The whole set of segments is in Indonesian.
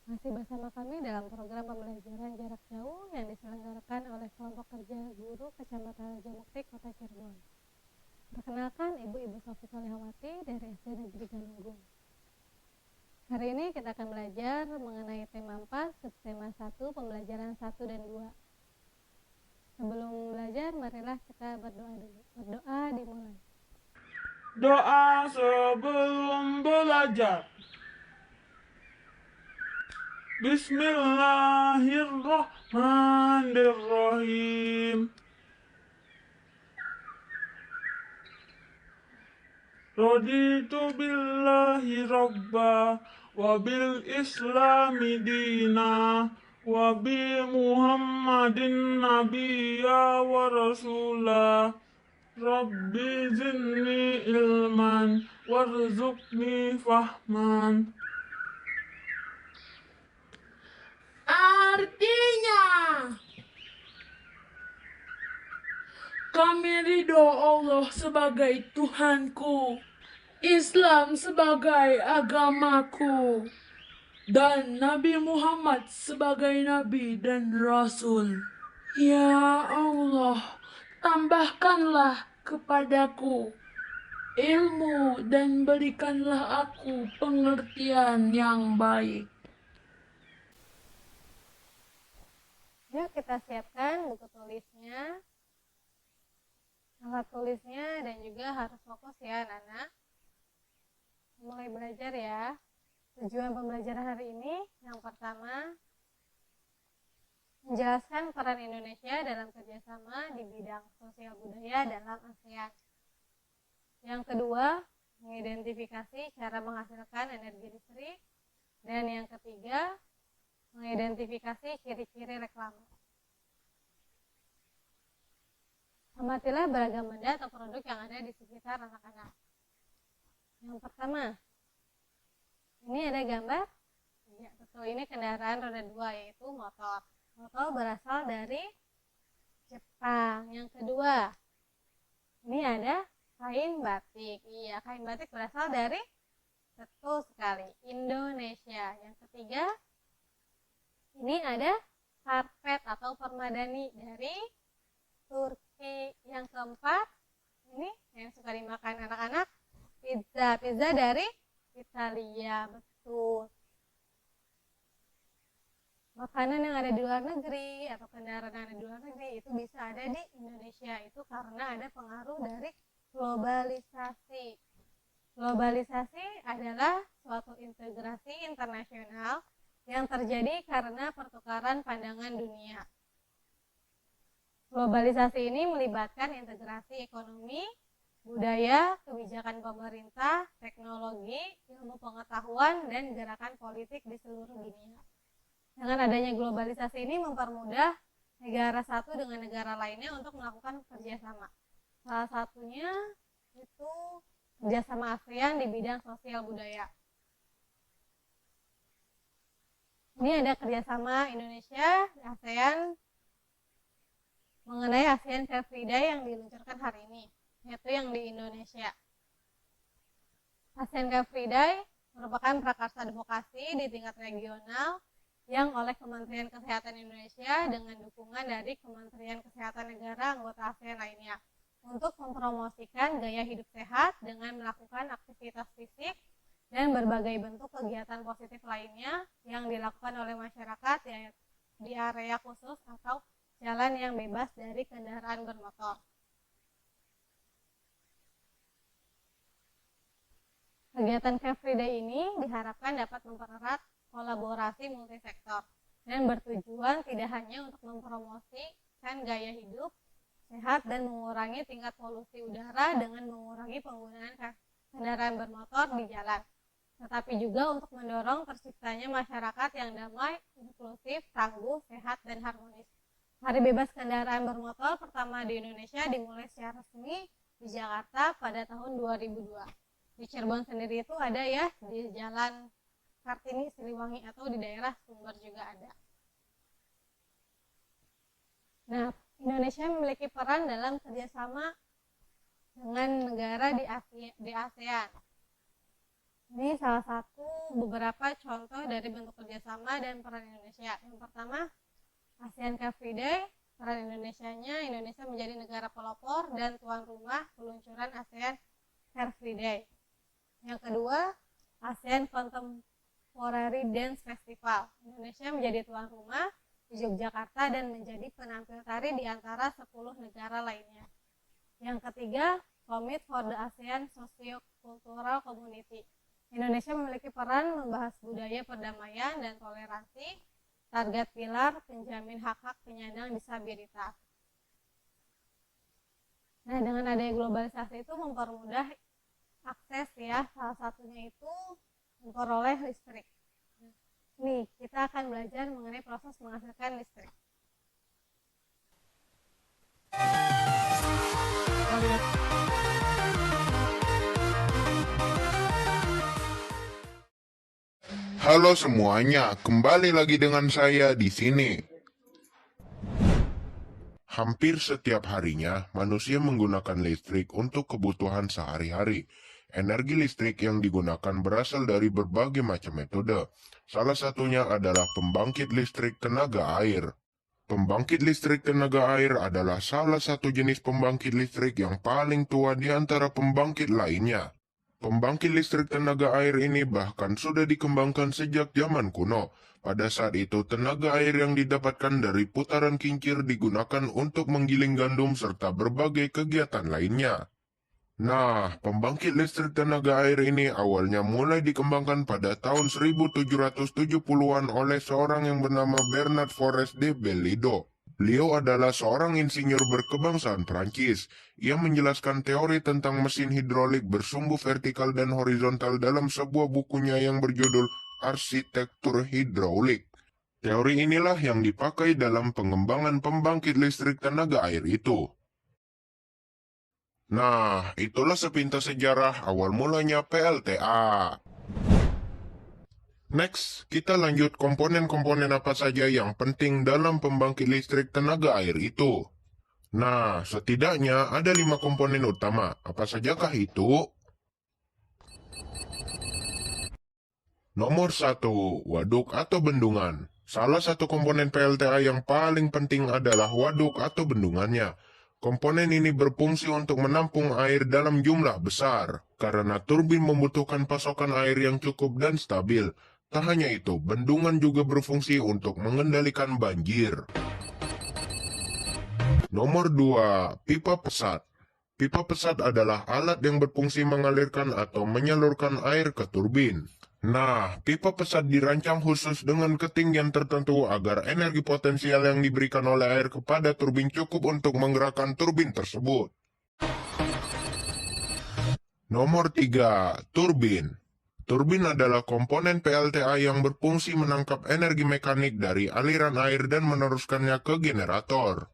Masih bersama kami dalam program pembelajaran jarak jauh yang diselenggarakan oleh kelompok kerja guru Kecamatan Rajamukti, Kota Cirebon. Perkenalkan, Ibu Sofi Solehawati dari SD Negeri Galunggung. Hari ini kita akan belajar mengenai tema 4, subtema 1, pembelajaran 1 dan 2. Sebelum belajar, marilah kita berdoa dulu. Berdoa dimulai. Doa sebelum belajar. Bismillahirrahmanirrahim. Raditu billahi rabba wa bil islami dina wa bi muhammadin nabiyya wa rasulah. Rabbi zidni ilman warzuqni fahman. Artinya, kami ridho Allah sebagai Tuhanku, Islam sebagai agamaku, dan Nabi Muhammad sebagai Nabi dan Rasul. Ya Allah, tambahkanlah kepadaku ilmu dan berikanlah aku pengertian yang baik. Yuk kita siapkan buku tulisnya, alat tulisnya, dan juga harus fokus ya anak-anak. Mulai belajar ya. Tujuan pembelajaran hari ini yang pertama, menjelaskan peran Indonesia dalam kerjasama di bidang sosial budaya dalam ASEAN. Yang kedua, mengidentifikasi cara menghasilkan energi listrik. Dan yang ketiga, mengidentifikasi ciri-ciri reklame. Amatilah beragam benda atau produk yang ada di sekitar anak-anak. Yang pertama, ini ada gambar. Ya, betul, ini kendaraan roda 2 yaitu motor. Motor berasal dari Jepang. Yang kedua, ini ada kain batik. Iya, kain batik berasal dari, betul sekali, Indonesia. Yang ketiga, ini ada karpet atau permadani dari Turki. Yang keempat, ini yang suka dimakan anak-anak, pizza. Pizza dari Italia, betul. Makanan yang ada di luar negeri atau kendaraan yang ada di luar negeri itu bisa ada di Indonesia. Itu karena ada pengaruh dari globalisasi. Globalisasi adalah suatu integrasi internasional yang terjadi karena pertukaran pandangan dunia. Globalisasi ini melibatkan integrasi ekonomi, budaya, kebijakan pemerintah, teknologi, ilmu pengetahuan, dan gerakan politik di seluruh dunia. Dengan adanya globalisasi ini mempermudah negara satu dengan negara lainnya untuk melakukan kerjasama. Salah satunya itu kerjasama ASEAN di bidang sosial budaya. Ini ada kerjasama Indonesia, ASEAN, mengenai ASEAN Car Free Day yang diluncurkan hari ini, yaitu yang di Indonesia. ASEAN Car Free Day merupakan prakarsa advokasi di tingkat regional yang oleh Kementerian Kesehatan Indonesia dengan dukungan dari Kementerian Kesehatan negara anggota ASEAN lainnya untuk mempromosikan gaya hidup sehat dengan melakukan aktivitas fisik dan berbagai bentuk kegiatan positif lainnya yang dilakukan oleh masyarakat di area khusus atau jalan yang bebas dari kendaraan bermotor. Kegiatan Car Free Day ini diharapkan dapat mempererat kolaborasi multisektor dan bertujuan tidak hanya untuk mempromosikan gaya hidup sehat dan mengurangi tingkat polusi udara dengan mengurangi penggunaan kendaraan bermotor di jalan, tetapi juga untuk mendorong terciptanya masyarakat yang damai, inklusif, tangguh, sehat, dan harmonis. Hari bebas kendaraan bermotor pertama di Indonesia dimulai secara resmi di Jakarta pada tahun 2002. Di Cirebon sendiri itu ada ya, di Jalan Kartini Siliwangi, atau di daerah Sumber juga ada. Nah, Indonesia memiliki peran dalam kerjasama dengan negara di ASEAN. Ini salah satu beberapa contoh dari bentuk kerjasama dan peran Indonesia. Yang pertama, ASEAN Car Free Day. Peran Indonesianya, Indonesia menjadi negara pelopor dan tuan rumah peluncuran ASEAN Car Free Day. Yang kedua, ASEAN Contemporary Dance Festival. Indonesia menjadi tuan rumah di Yogyakarta dan menjadi penampil tari di antara 10 negara lainnya. Yang ketiga, Summit for the ASEAN Socio-Cultural Community. Indonesia memiliki peran membahas budaya perdamaian dan toleransi, target pilar penjamin hak-hak penyandang disabilitas. Nah, dengan adanya globalisasi itu mempermudah akses ya, salah satunya itu memperoleh listrik. Nih, kita akan belajar mengenai proses menghasilkan listrik. Halo semuanya, kembali lagi dengan saya di sini. Hampir setiap harinya, manusia menggunakan listrik untuk kebutuhan sehari-hari. Energi listrik yang digunakan berasal dari berbagai macam metode. Salah satunya adalah pembangkit listrik tenaga air. Pembangkit listrik tenaga air adalah salah satu jenis pembangkit listrik yang paling tua di antara pembangkit lainnya. Pembangkit listrik tenaga air ini bahkan sudah dikembangkan sejak zaman kuno. Pada saat itu, tenaga air yang didapatkan dari putaran kincir digunakan untuk menggiling gandum serta berbagai kegiatan lainnya. Nah, pembangkit listrik tenaga air ini awalnya mulai dikembangkan pada tahun 1770-an oleh seorang yang bernama Bernard Forest de Bellido. Beliau adalah seorang insinyur berkebangsaan Prancis. Ia menjelaskan teori tentang mesin hidrolik bersumbu vertikal dan horizontal dalam sebuah bukunya yang berjudul Arsitektur Hidrolik. Teori inilah yang dipakai dalam pengembangan pembangkit listrik tenaga air itu. Nah, itulah sepintas sejarah awal mulanya PLTA. Next, kita lanjut komponen-komponen apa saja yang penting dalam pembangkit listrik tenaga air itu. Nah, setidaknya ada 5 komponen utama. Apa sajakah itu? Nomor 1, waduk atau bendungan. Salah satu komponen PLTA yang paling penting adalah waduk atau bendungannya. Komponen ini berfungsi untuk menampung air dalam jumlah besar, karena turbin membutuhkan pasokan air yang cukup dan stabil. Tak hanya itu, bendungan juga berfungsi untuk mengendalikan banjir. Nomor 2, pipa pesat. Pipa pesat adalah alat yang berfungsi mengalirkan atau menyalurkan air ke turbin. Nah, pipa pesat dirancang khusus dengan ketinggian tertentu agar energi potensial yang diberikan oleh air kepada turbin cukup untuk menggerakkan turbin tersebut. Nomor 3, turbin. Turbin adalah komponen PLTA yang berfungsi menangkap energi mekanik dari aliran air dan meneruskannya ke generator.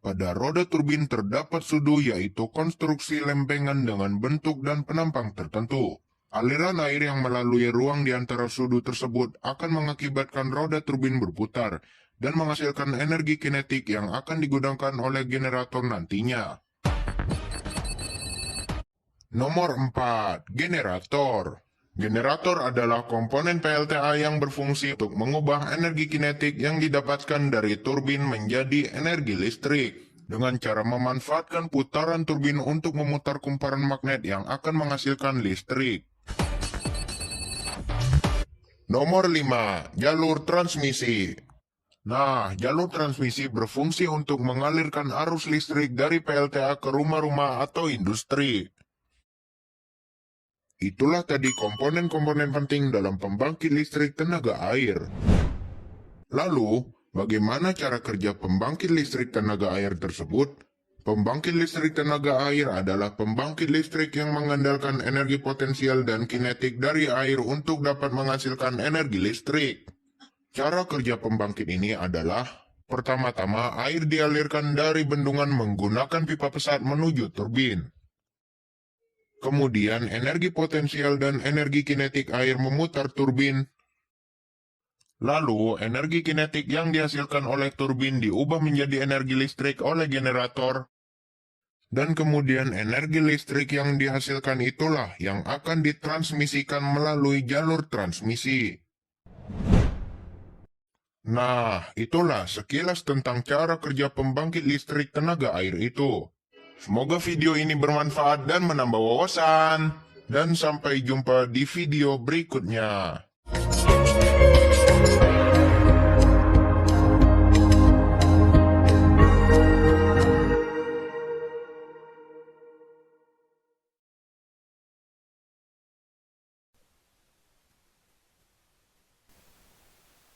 Pada roda turbin terdapat sudu, yaitu konstruksi lempengan dengan bentuk dan penampang tertentu. Aliran air yang melalui ruang di antara sudu tersebut akan mengakibatkan roda turbin berputar dan menghasilkan energi kinetik yang akan digunakan oleh generator nantinya. Nomor 4, generator. Generator adalah komponen PLTA yang berfungsi untuk mengubah energi kinetik yang didapatkan dari turbin menjadi energi listrik, dengan cara memanfaatkan putaran turbin untuk memutar kumparan magnet yang akan menghasilkan listrik. Nomor 5, jalur transmisi. Nah, jalur transmisi berfungsi untuk mengalirkan arus listrik dari PLTA ke rumah-rumah atau industri. Itulah tadi komponen-komponen penting dalam pembangkit listrik tenaga air. Lalu, bagaimana cara kerja pembangkit listrik tenaga air tersebut? Pembangkit listrik tenaga air adalah pembangkit listrik yang mengandalkan energi potensial dan kinetik dari air untuk dapat menghasilkan energi listrik. Cara kerja pembangkit ini adalah, pertama-tama air dialirkan dari bendungan menggunakan pipa pesat menuju turbin. Kemudian energi potensial dan energi kinetik air memutar turbin. Lalu energi kinetik yang dihasilkan oleh turbin diubah menjadi energi listrik oleh generator. Dan kemudian energi listrik yang dihasilkan itulah yang akan ditransmisikan melalui jalur transmisi. Nah, itulah sekilas tentang cara kerja pembangkit listrik tenaga air itu. Semoga video ini bermanfaat dan menambah wawasan. Dan sampai jumpa di video berikutnya.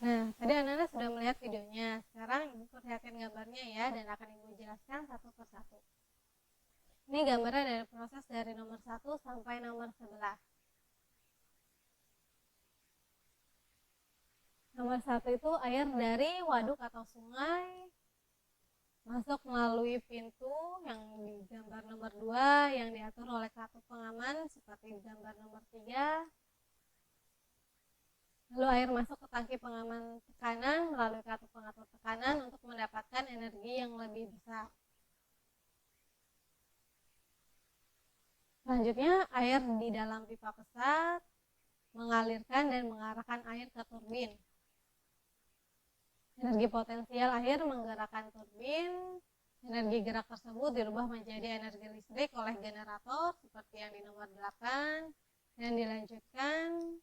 Nah, tadi anak-anak sudah melihat videonya. Sekarang Ibu perhatikan gambarnya ya, dan akan Ibu jelaskan satu persatu. Ini gambarnya dari proses dari nomor 1 sampai nomor 11. Nomor 1 itu air dari waduk atau sungai masuk melalui pintu yang di gambar nomor 2 yang diatur oleh kartu pengaman seperti di gambar nomor 3. Lalu air masuk ke tangki pengaman tekanan melalui kartu pengatur tekanan untuk mendapatkan energi yang lebih besar. Selanjutnya, air di dalam pipa pesat mengalirkan dan mengarahkan air ke turbin. Energi potensial air menggerakkan turbin. Energi gerak tersebut dirubah menjadi energi listrik oleh generator seperti yang di nomor 8 dan dilanjutkan.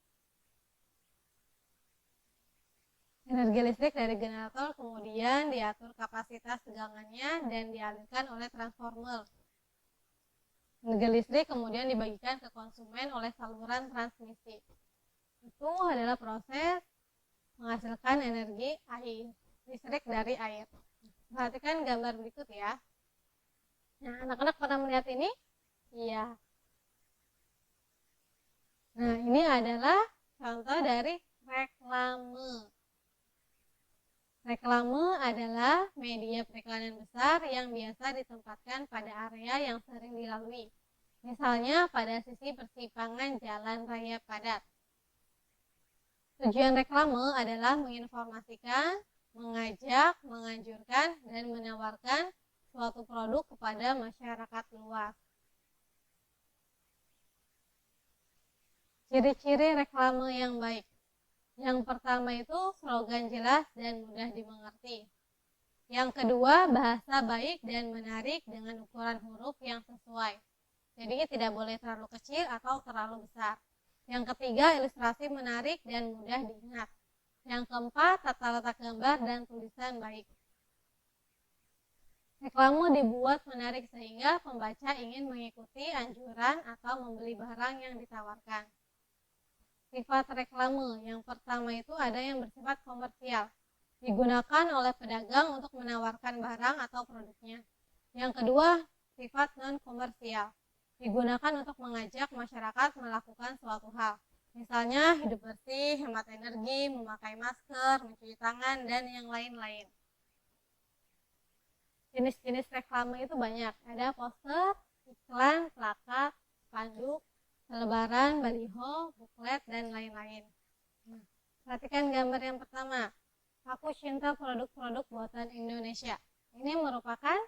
Energi listrik dari generator kemudian diatur kapasitas tegangannya dan dialirkan oleh transformer. Energi listrik kemudian dibagikan ke konsumen oleh saluran transmisi. Itu adalah proses menghasilkan energi air, listrik dari air. Perhatikan gambar berikut ya. Nah, anak-anak pernah melihat ini? Iya. Nah, ini adalah contoh dari reklame. Reklame adalah media periklanan besar yang biasa ditempatkan pada area yang sering dilalui. Misalnya pada sisi persimpangan jalan raya padat. Tujuan reklame adalah menginformasikan, mengajak, menganjurkan, dan menawarkan suatu produk kepada masyarakat luas. Ciri-ciri reklame yang baik. Yang pertama itu slogan jelas dan mudah dimengerti. Yang kedua, bahasa baik dan menarik dengan ukuran huruf yang sesuai. Jadi tidak boleh terlalu kecil atau terlalu besar. Yang ketiga, ilustrasi menarik dan mudah diingat. Yang keempat, tata letak gambar dan tulisan baik. Reklame dibuat menarik sehingga pembaca ingin mengikuti anjuran atau membeli barang yang ditawarkan. Sifat reklame yang pertama itu ada yang bersifat komersial, digunakan oleh pedagang untuk menawarkan barang atau produknya. Yang kedua, sifat non-komersial, digunakan untuk mengajak masyarakat melakukan suatu hal. Misalnya hidup bersih, hemat energi, memakai masker, mencuci tangan, dan yang lain-lain. Jenis-jenis reklame itu banyak. Ada poster, iklan, plakat, spanduk, selebaran, baliho, buklet, dan lain-lain. Nah, perhatikan gambar yang pertama. Aku cinta produk-produk buatan Indonesia. Ini merupakan,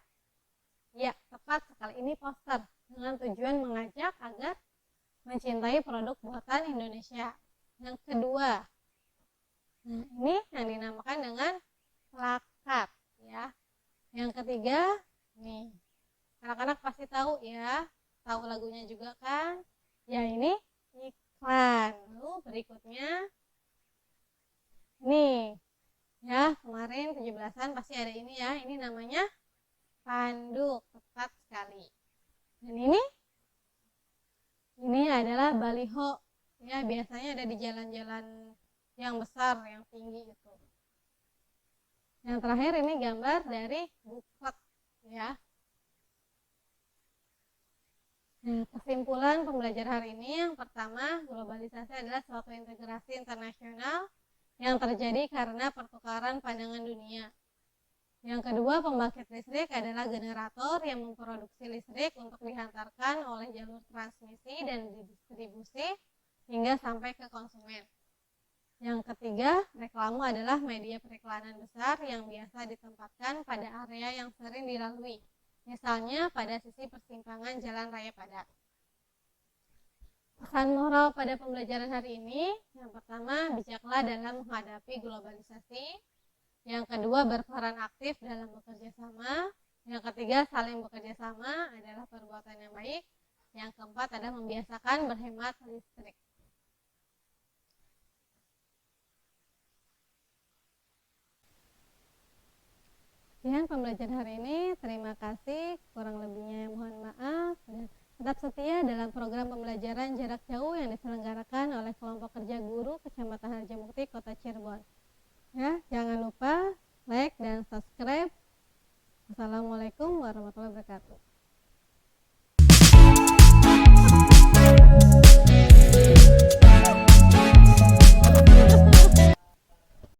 ya tepat sekali, ini poster dengan tujuan mengajak agar mencintai produk buatan Indonesia. Yang kedua, nah ini yang dinamakan dengan plakat, ya. Yang ketiga, nih, anak-anak pasti tahu ya, tahu lagunya juga kan? Ya ini iklan. Lalu berikutnya nih ya, kemarin 17-an pasti ada ini ya, ini namanya spanduk, tepat sekali. Dan ini adalah baliho ya, biasanya ada di jalan-jalan yang besar, yang tinggi itu. Yang terakhir ini gambar dari buklet ya. Nah, kesimpulan pembelajaran hari ini yang pertama, globalisasi adalah suatu integrasi internasional yang terjadi karena pertukaran pandangan dunia. Yang kedua, pembangkit listrik adalah generator yang memproduksi listrik untuk dihantarkan oleh jalur transmisi dan distribusi hingga sampai ke konsumen. Yang ketiga, reklame adalah media periklanan besar yang biasa ditempatkan pada area yang sering dilalui. misalnya pada sisi persimpangan Jalan Raya Padat. Pesan moral pada pembelajaran hari ini, yang pertama, bijaklah dalam menghadapi globalisasi. Yang kedua, berperan aktif dalam bekerja sama. Yang ketiga, saling bekerja sama adalah perbuatan yang baik. Yang keempat adalah membiasakan berhemat listrik. Sekian pembelajaran hari ini, terima kasih. Kurang lebihnya mohon maaf. Dan tetap setia dalam program pembelajaran jarak jauh yang diselenggarakan oleh kelompok kerja guru Kecamatan Harjamukti, Kota Cirebon. Ya, jangan